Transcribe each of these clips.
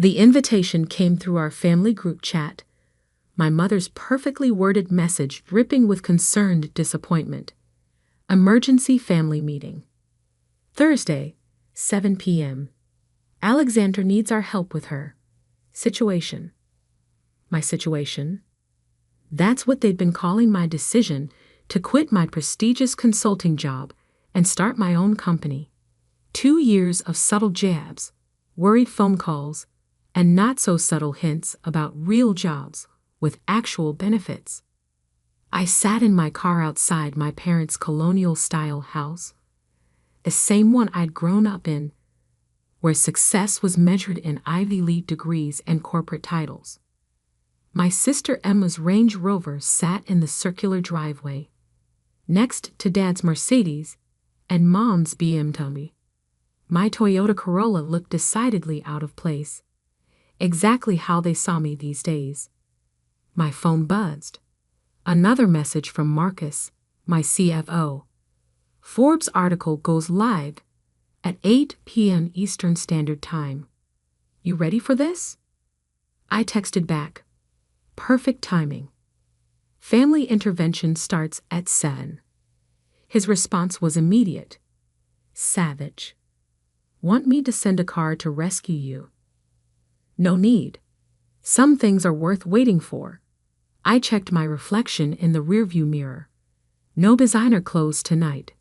The invitation came through our family group chat, my mother's perfectly worded message dripping with concerned disappointment. Emergency family meeting. Thursday, 7 p.m. Alexandra needs our help with her situation. My situation? That's what they'd been calling my decision to quit my prestigious consulting job and start my own company. 2 years of subtle jabs, worried phone calls, and not-so-subtle hints about real jobs with actual benefits. I sat in my car outside my parents' colonial-style house, the same one I'd grown up in, where success was measured in Ivy League degrees and corporate titles. My sister Emma's Range Rover sat in the circular driveway, next to Dad's Mercedes and Mom's BMW. My Toyota Corolla looked decidedly out of place, exactly how they saw me these days. My phone buzzed. Another message from Marcus, my CFO. Forbes article goes live at 8 p.m. Eastern Standard Time. You ready for this? I texted back. Perfect timing. Family intervention starts at 7. His response was immediate. Savage. Want me to send a car to rescue you? No need. Some things are worth waiting for. I checked my reflection in the rearview mirror. No designer clothes tonight.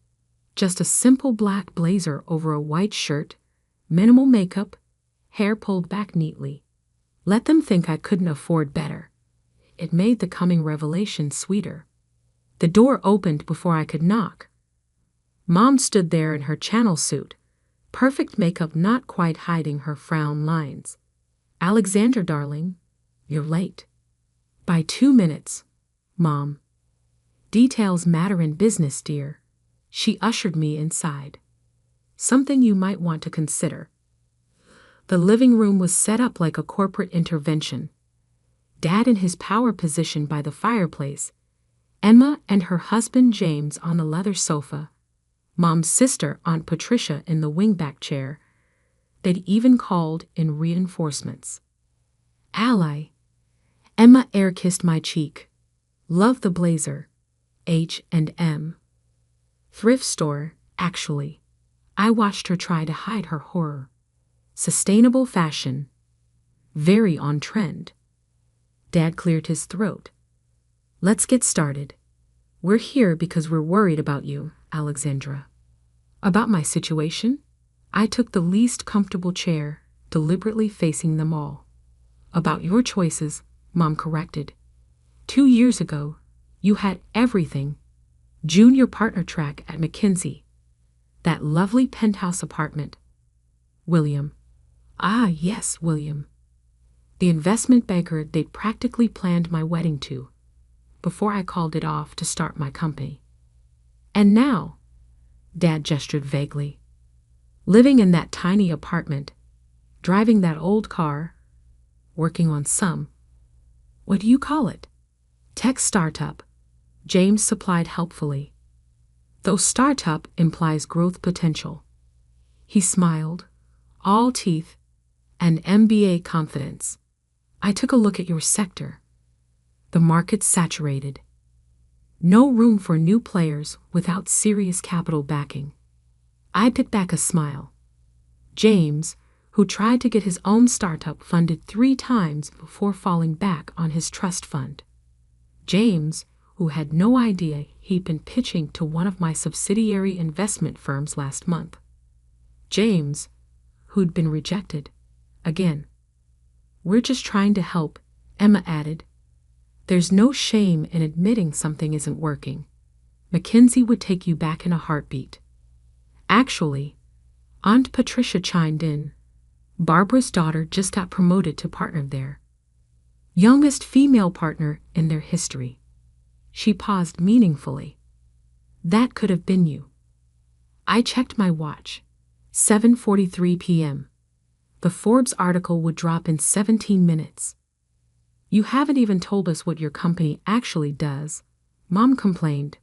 Just a simple black blazer over a white shirt, minimal makeup, hair pulled back neatly. Let them think I couldn't afford better. It made the coming revelation sweeter. The door opened before I could knock. Mom stood there in her channel suit, perfect makeup not quite hiding her frown lines. Alexandra, darling, you're late. By 2 minutes, Mom. Details matter in business, dear. She ushered me inside. Something you might want to consider. The living room was set up like a corporate intervention. Dad in his power position by the fireplace, Emma and her husband James on the leather sofa, Mom's sister, Aunt Patricia, in the wingback chair. They'd even called in reinforcements. Ally. Emma air-kissed my cheek. Love the blazer. H&M. Thrift store, actually. I watched her try to hide her horror. Sustainable fashion. Very on trend. Dad cleared his throat. Let's get started. We're here because we're worried about you, Alexandra. About my situation? I took the least comfortable chair, deliberately facing them all. About your choices, Mom corrected. 2 years ago, you had everything. Junior partner track at McKinsey. That lovely penthouse apartment. William. Ah, yes, William. The investment banker they'd practically planned my wedding to, before I called it off to start my company. And now, Dad gestured vaguely, living in that tiny apartment, driving that old car, working on some, what do you call it? Tech startup, James supplied helpfully. Though startup implies growth potential. He smiled, all teeth, and MBA confidence. I took a look at your sector. The market's saturated. No room for new players without serious capital backing. I bit back a smile. James, who tried to get his own startup funded 3 times before falling back on his trust fund. James, who had no idea he'd been pitching to one of my subsidiary investment firms last month. James, who'd been rejected. Again. We're just trying to help, Emma added. There's no shame in admitting something isn't working. McKinsey would take you back in a heartbeat. Actually, Aunt Patricia chimed in. Barbara's daughter just got promoted to partner there. Youngest female partner in their history. She paused meaningfully. That could have been you. I checked my watch. 7:43 p.m. The Forbes article would drop in 17 minutes. You haven't even told us what your company actually does, Mom complained.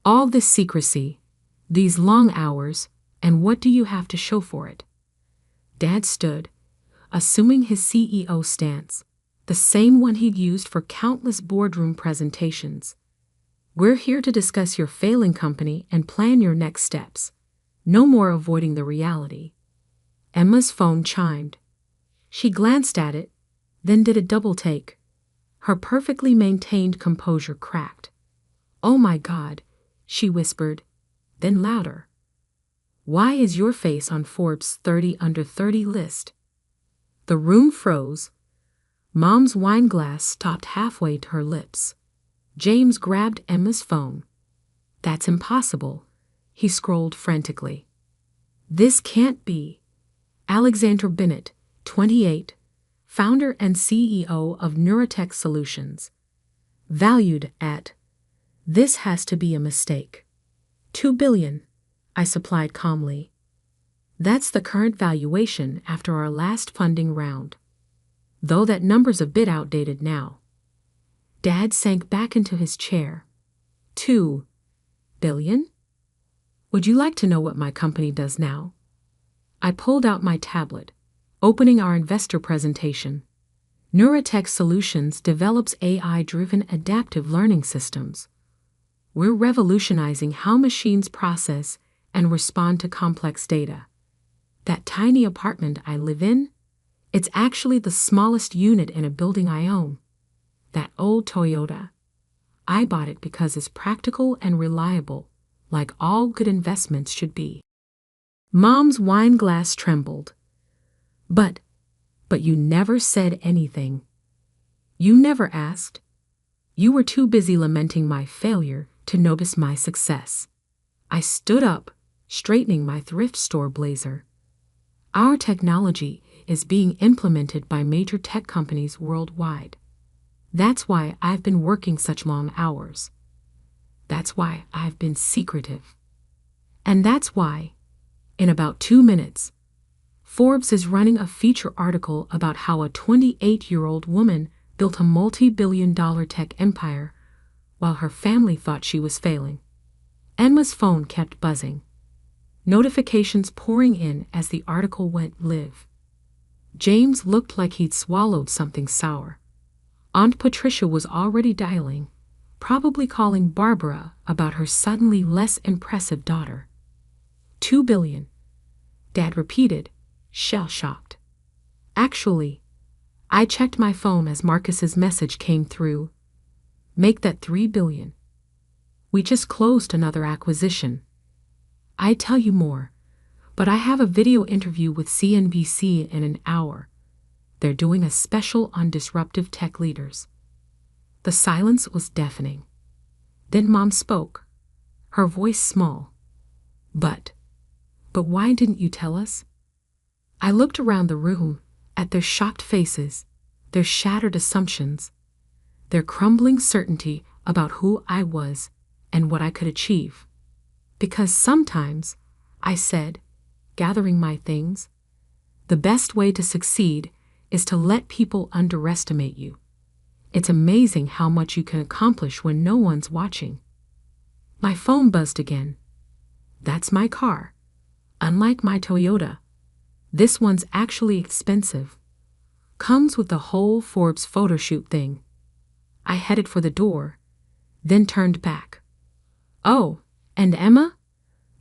All this secrecy, these long hours, and what do you have to show for it? Dad stood, assuming his CEO stance, the same one he'd used for countless boardroom presentations. We're here to discuss your failing company and plan your next steps. No more avoiding the reality. Emma's phone chimed. She glanced at it, then did a double take. Her perfectly maintained composure cracked. "Oh my God," she whispered, then louder. "Why is your face on Forbes' 30 under 30 list?" The room froze. Mom's wine glass stopped halfway to her lips. James grabbed Emma's phone. "That's impossible," he scrolled frantically. "This can't be." Alexandra Bennett, 28, founder and CEO of Neurotech Solutions. Valued at, "This has to be a mistake." $2 billion, I supplied calmly. "That's the current valuation after our last funding round. Though that number's a bit outdated now." Dad sank back into his chair. $2 billion? Would you like to know what my company does now? I pulled out my tablet, opening our investor presentation. Neurotech Solutions develops AI-driven adaptive learning systems. We're revolutionizing how machines process and respond to complex data. That tiny apartment I live in, it's actually the smallest unit in a building I own. That old Toyota. I bought it because it's practical and reliable, like all good investments should be. Mom's wine glass trembled. But you never said anything. You never asked. You were too busy lamenting my failure to notice my success. I stood up, straightening my thrift store blazer. Our technology is being implemented by major tech companies worldwide. That's why I've been working such long hours. That's why I've been secretive. And that's why, in about 2 minutes, Forbes is running a feature article about how a 28-year-old woman built a multi-billion-dollar tech empire while her family thought she was failing. Emma's phone kept buzzing, notifications pouring in as the article went live. James looked like he'd swallowed something sour. Aunt Patricia was already dialing, probably calling Barbara about her suddenly less impressive daughter. $2 billion, Dad repeated, shell-shocked. Actually, I checked my phone as Marcus's message came through. Make that $3 billion. We just closed another acquisition. I'd tell you more, but I have a video interview with CNBC in an hour. They're doing a special on disruptive tech leaders. The silence was deafening. Then Mom spoke, her voice small. But why didn't you tell us? I looked around the room at their shocked faces, their shattered assumptions, their crumbling certainty about who I was and what I could achieve. Because sometimes, I said, gathering my things, the best way to succeed is to let people underestimate you. It's amazing how much you can accomplish when no one's watching. My phone buzzed again. That's my car. Unlike my Toyota, this one's actually expensive. Comes with the whole Forbes photo shoot thing. I headed for the door, then turned back. Oh, and Emma?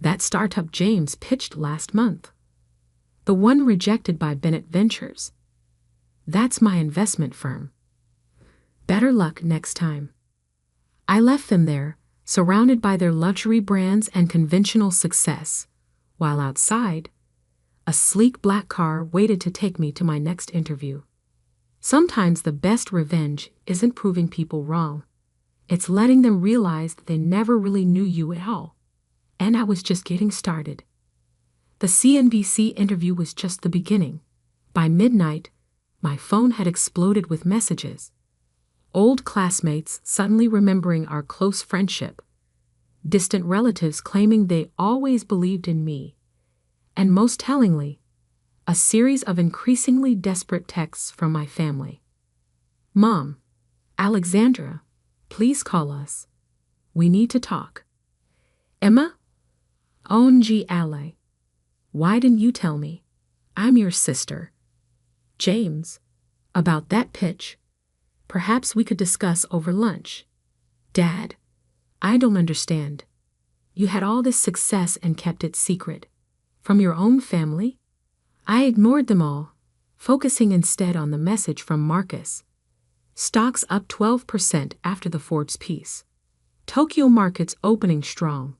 That startup James pitched last month. The one rejected by Bennett Ventures. That's my investment firm. Better luck next time. I left them there, surrounded by their luxury brands and conventional success, while outside, a sleek black car waited to take me to my next interview. Sometimes the best revenge isn't proving people wrong. It's letting them realize that they never really knew you at all. And I was just getting started. The CNBC interview was just the beginning. By midnight, my phone had exploded with messages. Old classmates suddenly remembering our close friendship. Distant relatives claiming they always believed in me. And most tellingly, a series of increasingly desperate texts from my family. Mom, Alexandra, please call us. We need to talk. Emma? OMG, Ally. Why didn't you tell me? I'm your sister. James, about that pitch. Perhaps we could discuss over lunch. Dad, I don't understand. You had all this success and kept it secret. From your own family? I ignored them all, focusing instead on the message from Marcus. Stocks up 12% after the Forbes piece. Tokyo markets opening strong.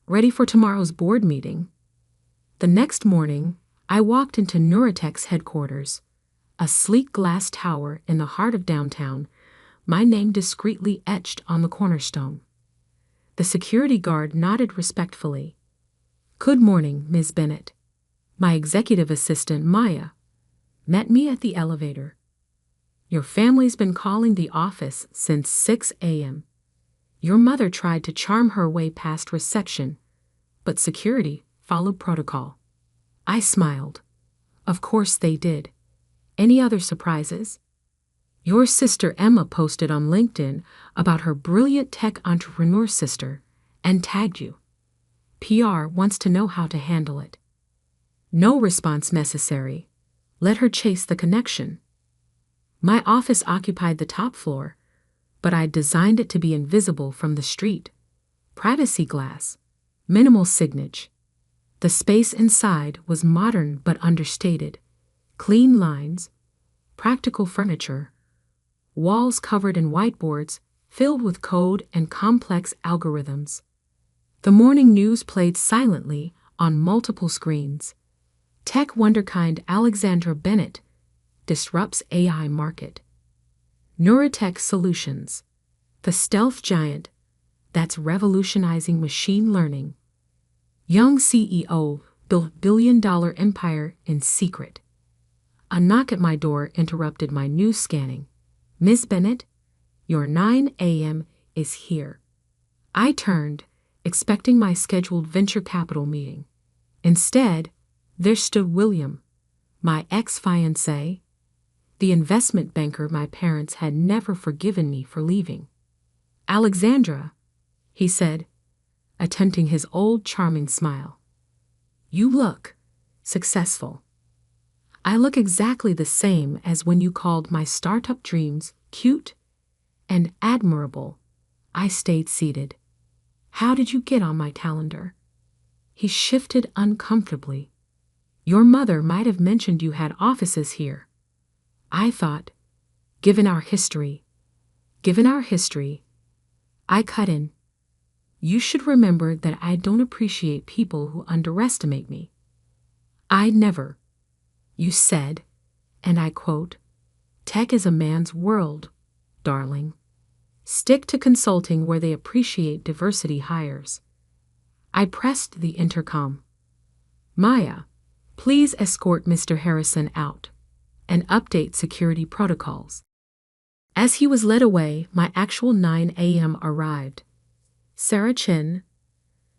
Ready for tomorrow's board meeting? The next morning, I walked into Neuratech's headquarters, a sleek glass tower in the heart of downtown, my name discreetly etched on the cornerstone. The security guard nodded respectfully. Good morning, Ms. Bennett. My executive assistant, Maya, met me at the elevator. Your family's been calling the office since 6 a.m. Your mother tried to charm her way past reception, but security followed protocol. I smiled. Of course they did. Any other surprises? Your sister Emma posted on LinkedIn about her brilliant tech entrepreneur sister and tagged you. PR wants to know how to handle it. No response necessary. Let her chase the connection. My office occupied the top floor, but I designed it to be invisible from the street. Privacy glass, minimal signage. The space inside was modern but understated. Clean lines, practical furniture, walls covered in whiteboards filled with code and complex algorithms. The morning news played silently on multiple screens. Tech wonderkind Alexandra Bennett disrupts AI market. Neuratech Solutions, the stealth giant that's revolutionizing machine learning. Young CEO built billion-dollar empire in secret. A knock at my door interrupted my news scanning. Ms. Bennett, your 9 a.m. is here. I turned, expecting my scheduled venture capital meeting. Instead, there stood William, my ex-fiancé, the investment banker my parents had never forgiven me for leaving. Alexandra, he said, attempting his old charming smile. You look successful. I look exactly the same as when you called my startup dreams cute and admirable. I stayed seated. How did you get on my calendar? He shifted uncomfortably. Your mother might have mentioned you had offices here. I thought, given our history, I cut in. You should remember that I don't appreciate people who underestimate me. I never. You said, and I quote, tech is a man's world, darling. Stick to consulting where they appreciate diversity hires. I pressed the intercom. Maya, please escort Mr. Harrison out and update security protocols. As he was led away, my actual 9 a.m. arrived. Sarah Chin,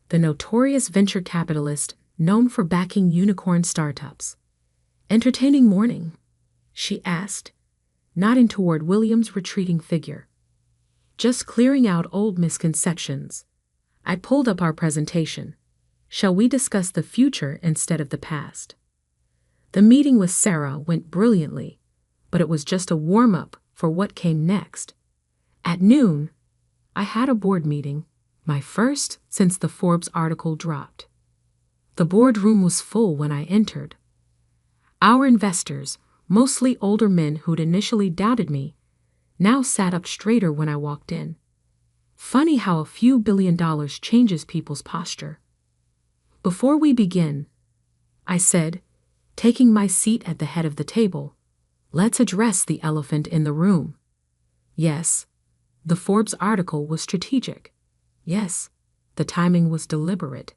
the notorious venture capitalist known for backing unicorn startups. Entertaining morning, she asked, nodding toward William's retreating figure. Just clearing out old misconceptions. I pulled up our presentation. Shall we discuss the future instead of the past? The meeting with Sarah went brilliantly, but it was just a warm-up for what came next. At noon, I had a board meeting, my first since the Forbes article dropped. The boardroom was full when I entered. Our investors, mostly older men who'd initially doubted me, now sat up straighter when I walked in. Funny how a few $1 billion changes people's posture. Before we begin, I said, taking my seat at the head of the table, let's address the elephant in the room. Yes, the Forbes article was strategic. Yes, the timing was deliberate.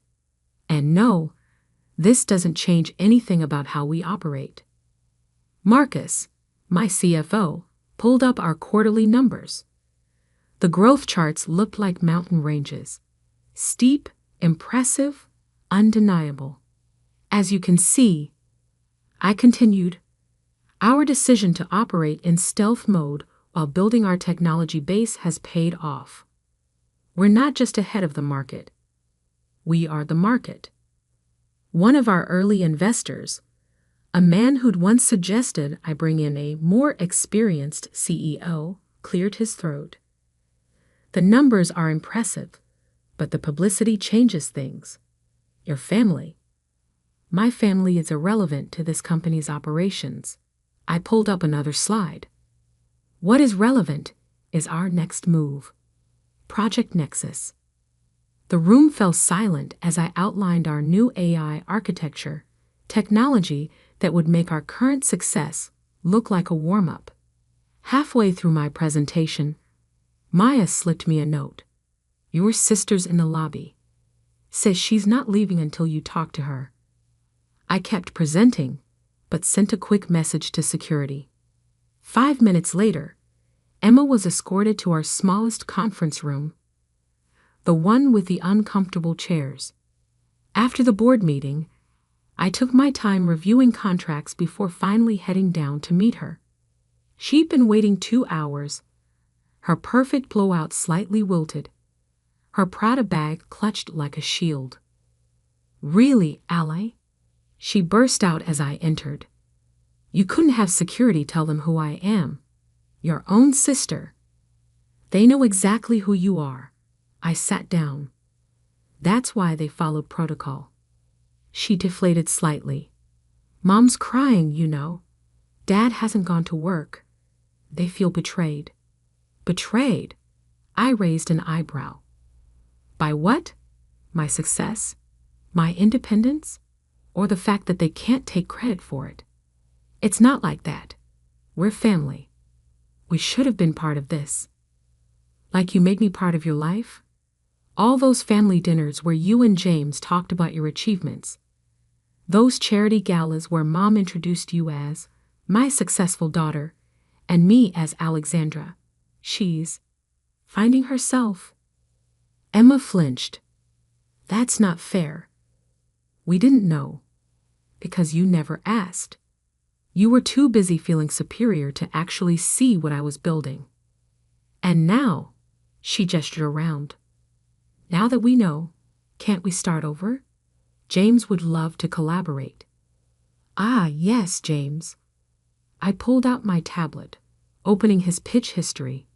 And no, this doesn't change anything about how we operate. Marcus, my CFO, pulled up our quarterly numbers. The growth charts looked like mountain ranges. Steep, impressive, undeniable. As you can see, I continued, our decision to operate in stealth mode while building our technology base has paid off. We're not just ahead of the market. We are the market. One of our early investors, A man who'd once suggested I bring in a more experienced CEO cleared his throat. The numbers are impressive, but the publicity changes things. Your family. My family is irrelevant to this company's operations. I pulled up another slide. What is relevant is our next move. Project Nexus. The room fell silent as I outlined our new AI architecture, technology that would make our current success look like a warm-up. Halfway through my presentation, Maya slipped me a note. Your sister's in the lobby. Says she's not leaving until you talk to her. I kept presenting, but sent a quick message to security. 5 minutes later, Emma was escorted to our smallest conference room, the one with the uncomfortable chairs. After the board meeting, I took my time reviewing contracts before finally heading down to meet her. She'd been waiting 2 hours, her perfect blowout slightly wilted, her Prada bag clutched like a shield. Really, Ally? She burst out as I entered. You couldn't have security tell them who I am. Your own sister. They know exactly who you are. I sat down. That's why they followed protocol. She deflated slightly. Mom's crying, you know. Dad hasn't gone to work. They feel betrayed. Betrayed? I raised an eyebrow. By what? My success? My independence? Or the fact that they can't take credit for it? It's not like that. We're family. We should have been part of this. Like you made me part of your life? All those family dinners where you and James talked about your achievements. Those charity galas where Mom introduced you as my successful daughter and me as Alexandra. She's finding herself. Emma flinched. That's not fair. We didn't know. Because you never asked. You were too busy feeling superior to actually see what I was building. And now, she gestured around. Now that we know, can't we start over? James would love to collaborate. Ah, yes, James. I pulled out my tablet, opening his pitch history.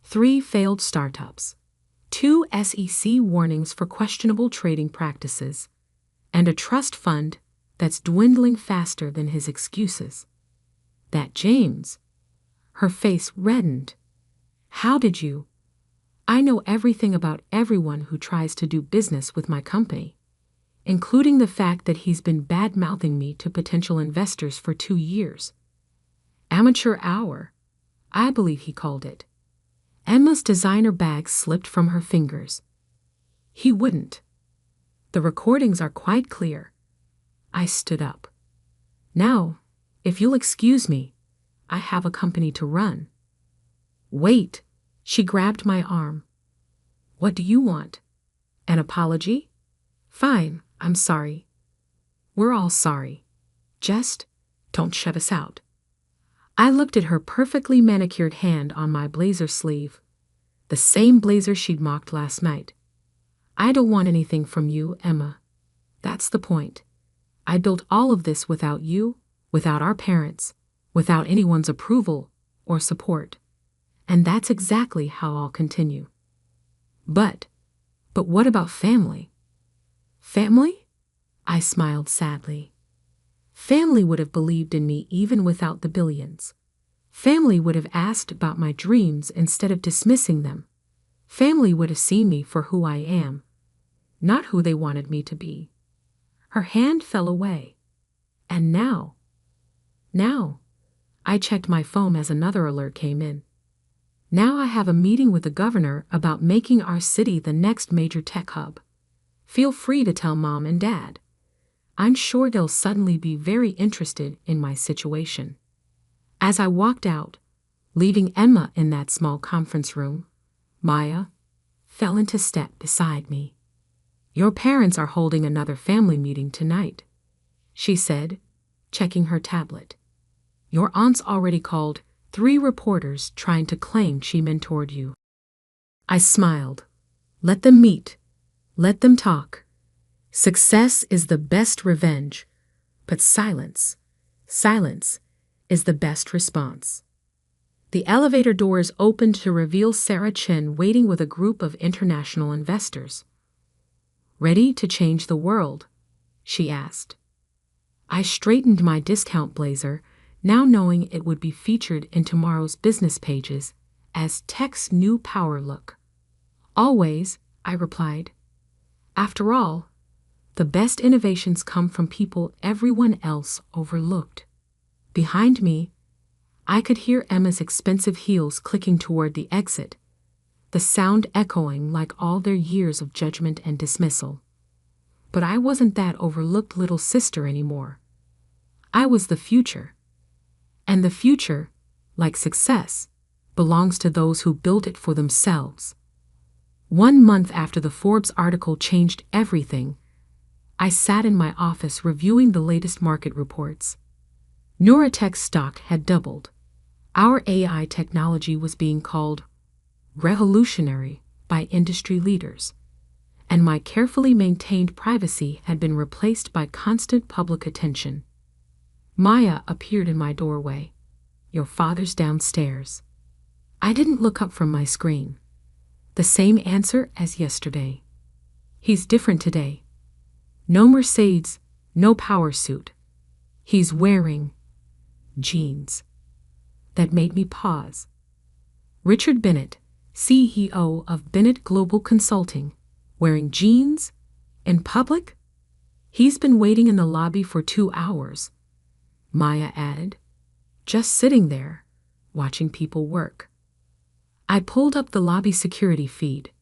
3 failed startups, 2 SEC warnings for questionable trading practices, and a trust fund that's dwindling faster than his excuses. That James. Her face reddened. How did you? I know everything about everyone who tries to do business with my company, including the fact that he's been bad-mouthing me to potential investors for 2 years. Amateur hour, I believe he called it. Emma's designer bag slipped from her fingers. He wouldn't. The recordings are quite clear. I stood up. Now, if you'll excuse me, I have a company to run. Wait, she grabbed my arm. What do you want? An apology? Fine, I'm sorry. We're all sorry. Just don't shut us out. I looked at her perfectly manicured hand on my blazer sleeve, the same blazer she'd mocked last night. I don't want anything from you, Emma. That's the point. I built all of this without you, without our parents, without anyone's approval or support. And that's exactly how I'll continue. But what about family? Family? I smiled sadly. Family would have believed in me even without the billions. Family would have asked about my dreams instead of dismissing them. Family would have seen me for who I am, not who they wanted me to be. Her hand fell away. And now, I checked my phone as another alert came in. Now I have a meeting with the governor about making our city the next major tech hub. Feel free to tell Mom and Dad. I'm sure they'll suddenly be very interested in my situation. As I walked out, leaving Emma in that small conference room, Maya fell into step beside me. Your parents are holding another family meeting tonight, she said, checking her tablet. Your aunt's already called 3 reporters trying to claim she mentored you. I smiled. Let them meet. Let them talk. Success is the best revenge, but silence Silence is the best response. The elevator doors opened to reveal Sarah Chen waiting with a group of international investors. "Ready to change the world?" she asked. I straightened my discount blazer, now knowing it would be featured in tomorrow's business pages as tech's new power look. "Always," I replied. "After all, the best innovations come from people everyone else overlooked." Behind me, I could hear Emma's expensive heels clicking toward the exit, the sound echoing like all their years of judgment and dismissal. But I wasn't that overlooked little sister anymore. I was the future. And the future, like success, belongs to those who built it for themselves. 1 month after the Forbes article changed everything, I sat in my office reviewing the latest market reports. Neuratech's stock had doubled. Our AI technology was being called revolutionary by industry leaders, and my carefully maintained privacy had been replaced by constant public attention. Maya appeared in my doorway. "Your father's downstairs." I didn't look up from my screen. The same answer as yesterday. "He's different today. No Mercedes, no power suit. He's wearing jeans." That made me pause. Richard Bennett, CEO of Bennett Global Consulting, wearing jeans? In public? "He's been waiting in the lobby for 2 hours, Maya added. "Just sitting there, watching people work." I pulled up the lobby security feed.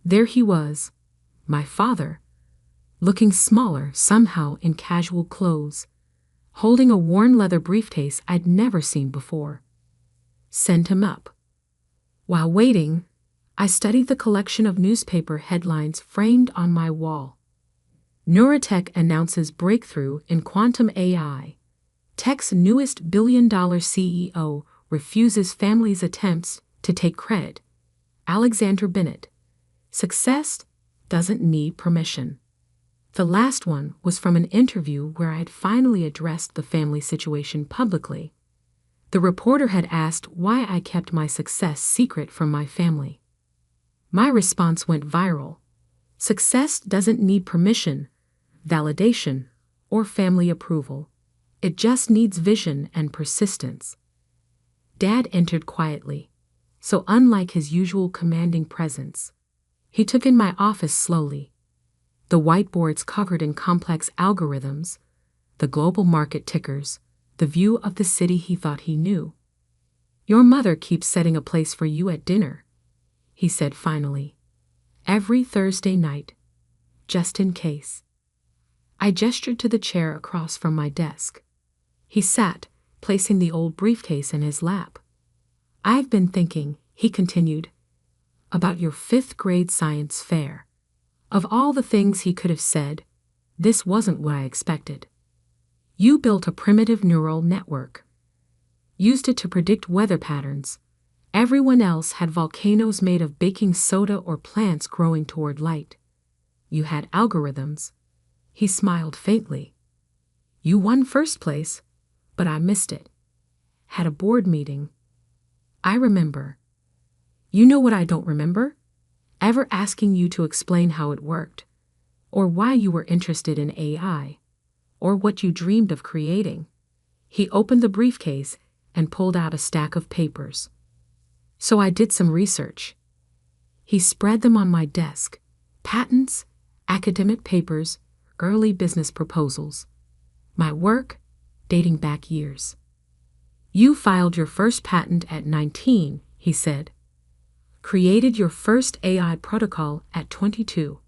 There he was, my father, looking smaller somehow in casual clothes, holding a worn leather briefcase I'd never seen before. Send him up. While waiting, I studied the collection of newspaper headlines framed on my wall. Neuratech announces breakthrough in quantum AI. Tech's newest billion-dollar CEO refuses family's attempts to take credit. Alexander Bennett. Success doesn't need permission. The last one was from an interview where I had finally addressed the family situation publicly. The reporter had asked why I kept my success secret from my family. My response went viral. Success doesn't need permission, validation, or family approval. It just needs vision and persistence. Dad entered quietly, so unlike his usual commanding presence. He took in my office slowly. The whiteboards covered in complex algorithms, the global market tickers, the view of the city he thought he knew. "Your mother keeps setting a place for you at dinner," he said finally. "Every Thursday night, just in case." I gestured to the chair across from my desk. He sat, placing the old briefcase in his lap. "I've been thinking," he continued, "about your 5th grade science fair." Of all the things he could have said, this wasn't what I expected. "You built a primitive neural network. Used it to predict weather patterns. Everyone else had volcanoes made of baking soda or plants growing toward light. You had algorithms." He smiled faintly. "You won first place, but I missed it. Had a board meeting. I remember. You know what I don't remember? Ever asking you to explain how it worked, or why you were interested in AI, or what you dreamed of creating." He opened the briefcase and pulled out a stack of papers. "So I did some research." He spread them on my desk. Patents, academic papers, early business proposals. My work, dating back years. "You filed your first patent at 19, he said. Created your first AI protocol at 22.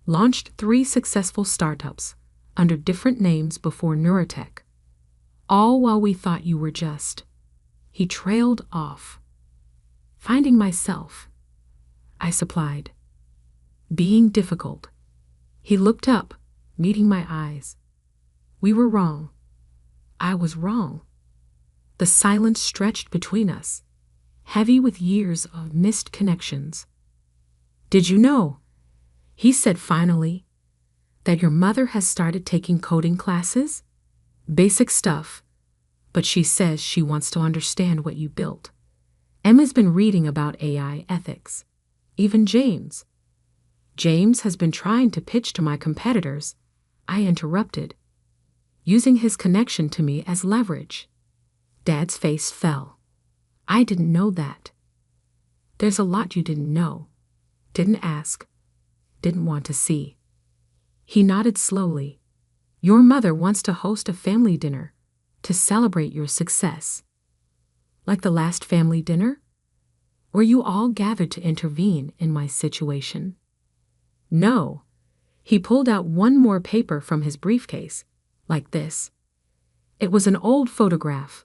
Launched 3 successful startups under different names before Neuratech. All while we thought you were just." He trailed off. "Finding myself," I supplied. "Being difficult." He looked up, meeting my eyes. "We were wrong. I was wrong." The silence stretched between us, heavy with years of missed connections. "Did you know," he said finally, "that your mother has started taking coding classes? Basic stuff, but she says she wants to understand what you built. Emma's been reading about AI ethics. Even James. James has been trying to pitch to my competitors. I interrupted, using his connection to me as leverage. Dad's face fell. I didn't know that. There's a lot you didn't know, didn't ask, didn't want to see. He nodded slowly. Your mother wants to host a family dinner to celebrate your success. Like the last family dinner? Were you all gathered to intervene in my situation? No. He pulled out one more paper from his briefcase, like this. It was an old photograph.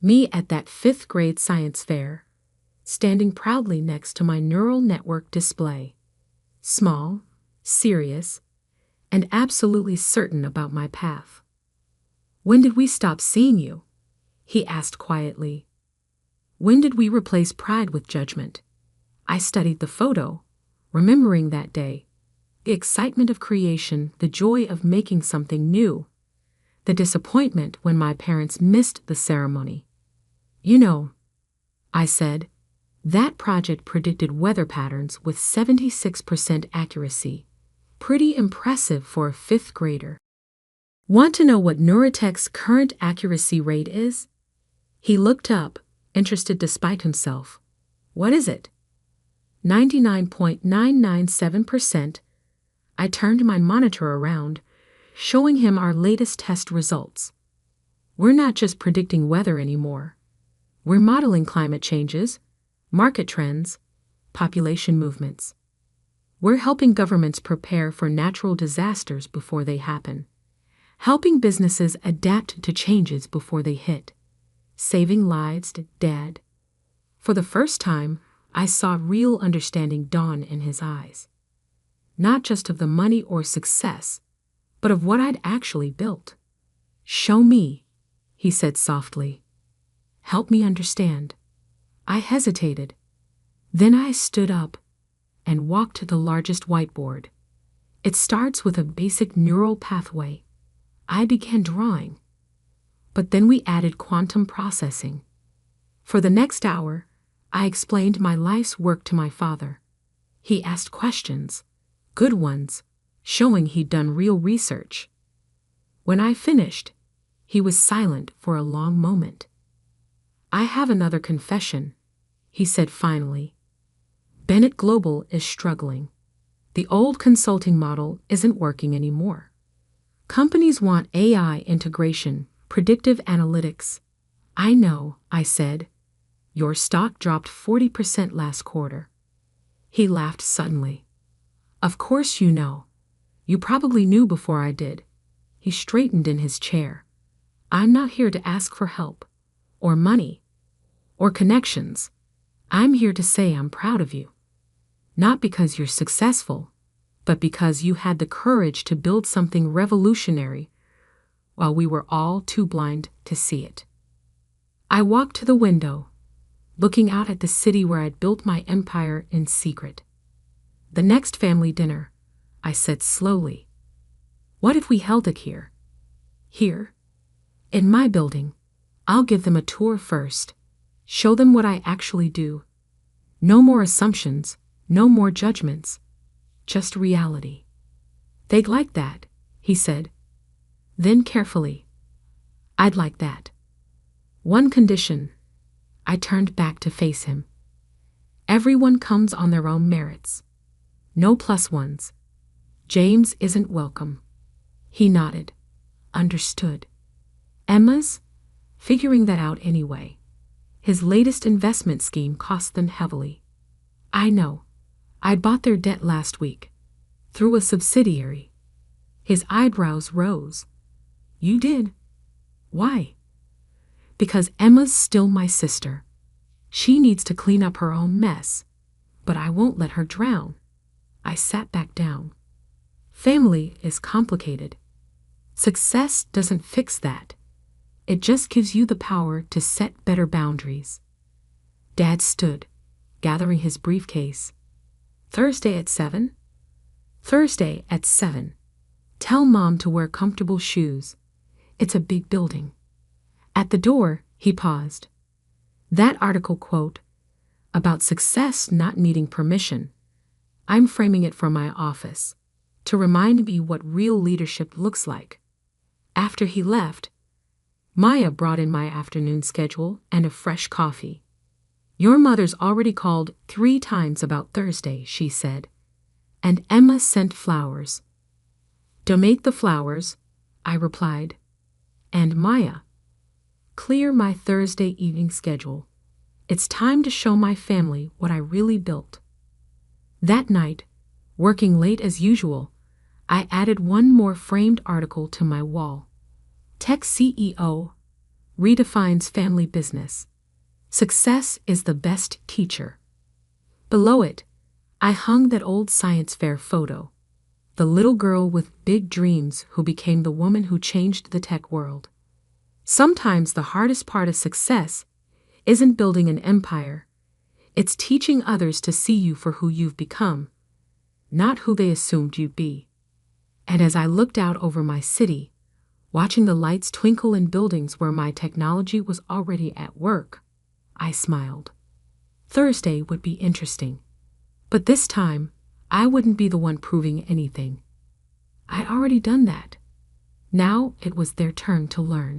Me at that 5th grade science fair, standing proudly next to my neural network display. Small, serious, and absolutely certain about my path. When did we stop seeing you? He asked quietly. When did we replace pride with judgment? I studied the photo, remembering that day. The excitement of creation, the joy of making something new. The disappointment when my parents missed the ceremony. You know, I said, that project predicted weather patterns with 76% accuracy. Pretty impressive for a 5th grader. Want to know what Neurotech's current accuracy rate is? He looked up, interested despite himself. What is it? 99.997%. I turned my monitor around, showing him our latest test results. We're not just predicting weather anymore. We're modeling climate changes, market trends, population movements. We're helping governments prepare for natural disasters before they happen. Helping businesses adapt to changes before they hit. Saving lives, Dad. For the first time, I saw real understanding dawn in his eyes. Not just of the money or success, but of what I'd actually built. Show me, he said softly. Help me understand. I hesitated. Then I stood up and walked to the largest whiteboard. It starts with a basic neural pathway. I began drawing. But then we added quantum processing. For the next hour, I explained my life's work to my father. He asked questions, good ones, showing he'd done real research. When I finished, he was silent for a long moment. I have another confession, he said finally. Bennett Global is struggling. The old consulting model isn't working anymore. Companies want AI integration, predictive analytics. I know, I said. Your stock dropped 40% last quarter. He laughed suddenly. Of course you know. You probably knew before I did. He straightened in his chair. I'm not here to ask for help, or money, or connections. I'm here to say I'm proud of you. Not because you're successful, but because you had the courage to build something revolutionary while we were all too blind to see it. I walked to the window, looking out at the city where I'd built my empire in secret. The next family dinner, I said slowly. What if we held it here? Here? In my building. I'll give them a tour first. Show them what I actually do. No more assumptions, no more judgments. Just reality. They'd like that, he said. Then carefully. I'd like that. One condition. I turned back to face him. Everyone comes on their own merits. No plus ones. James isn't welcome. He nodded. Understood. Emma's? Figuring that out anyway. His latest investment scheme cost them heavily. I know. I bought their debt last week. Through a subsidiary. His eyebrows rose. You did? Why? Because Emma's still my sister. She needs to clean up her own mess. But I won't let her drown. I sat back down. Family is complicated. Success doesn't fix that. It just gives you the power to set better boundaries. Dad stood, gathering his briefcase. Thursday at 7? Thursday at 7. Tell Mom to wear comfortable shoes. It's a big building. At the door, he paused. That article quote, about success not needing permission. I'm framing it from my office to remind me what real leadership looks like. After he left, Maya brought in my afternoon schedule and a fresh coffee. Your mother's already called 3 times about Thursday, she said. And Emma sent flowers. Donate the flowers, I replied. And Maya, clear my Thursday evening schedule. It's time to show my family what I really built. That night, working late as usual, I added one more framed article to my wall. Tech CEO redefines family business. Success is the best teacher. Below it, I hung that old science fair photo. The little girl with big dreams who became the woman who changed the tech world. Sometimes the hardest part of success isn't building an empire. It's teaching others to see you for who you've become, not who they assumed you'd be. And as I looked out over my city, watching the lights twinkle in buildings where my technology was already at work, I smiled. Thursday would be interesting. But this time, I wouldn't be the one proving anything. I'd already done that. Now it was their turn to learn.